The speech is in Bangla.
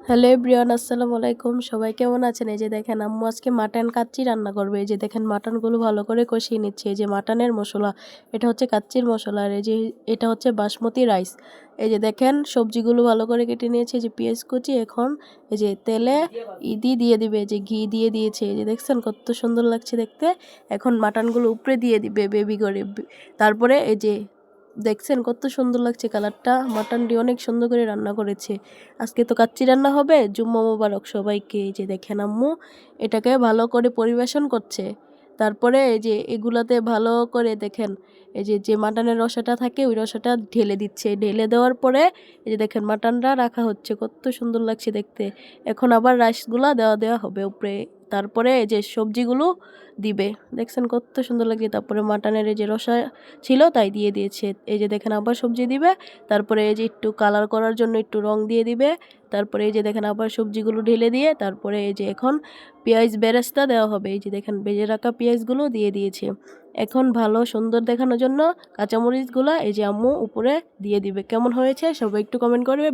হ্যালো এভরিওয়ান, আসসালামু আলাইকুম। সবাই কেমন আছেন? এই যে দেখেন আম্মু আজকে মাটন কাচ্চি রান্না করবে। এই যে দেখেন মাটনগুলো ভালো করে কষিয়ে নিচ্ছে। এই যে মাটনের মশলা, এটা হচ্ছে কাচ্চির মশলা। আর এই যে এটা হচ্ছে বাসমতি রাইস। এই যে দেখেন সবজিগুলো ভালো করে কেটে নিয়েছে। যে পেঁয়াজ কুচি, এখন এই যে তেলে দিয়ে দিবে। যে ঘি দিয়ে দিয়েছে। এই যে দেখছেন কত সুন্দর লাগছে দেখতে। এখন মাটনগুলো উপরে দিয়ে দিবে বেবি করে। তারপরে এই যে দেখছেন কত সুন্দর লাগছে কালারটা। মাটনটি অনেক সুন্দর করে রান্না করেছে। আজকে তো কাচ্চি রান্না হবে। জুম্মা মোবারক সবাইকে। এই যে দেখেন আম্মু এটাকে ভালো করে পরিবেশন করছে। তারপরে এই যে এগুলাতে ভালো করে দেখেন এই যে যে মাটনের রসাটা থাকে ওই রসাটা ঢেলে দিচ্ছে। ঢেলে দেওয়ার পরে এই যে দেখেন মাটনটা রাখা হচ্ছে, কত সুন্দর লাগছে দেখতে। এখন আবার রাইসগুলা দেওয়া হবে উপরে। তারপরে এই যে সবজিগুলো দিবে। দেখছেন কত সুন্দর লাগছে। তারপরে মাটনের এই যে রসা ছিল তাই দিয়ে দিয়েছে। এই যে দেখেন আবার সবজি দিবে। তারপরে এই যে একটু কালার করার জন্য একটু রং দিয়ে দিবে। তারপরে এই যে দেখেন আবার সবজিগুলো ঢেলে দিয়ে তারপরে এই যে এখন পেঁয়াজ বেরেস্তা দেওয়া হবে। এই যে দেখেন ভেজে রাখা পেঁয়াজগুলো দিয়ে দিয়েছে। এখন ভালো সুন্দর দেখানোর জন্য কাঁচামরিচগুলো এই যে আম্মু উপরে দিয়ে দিবে। কেমন হয়েছে সবাই একটু কমেন্ট করবে।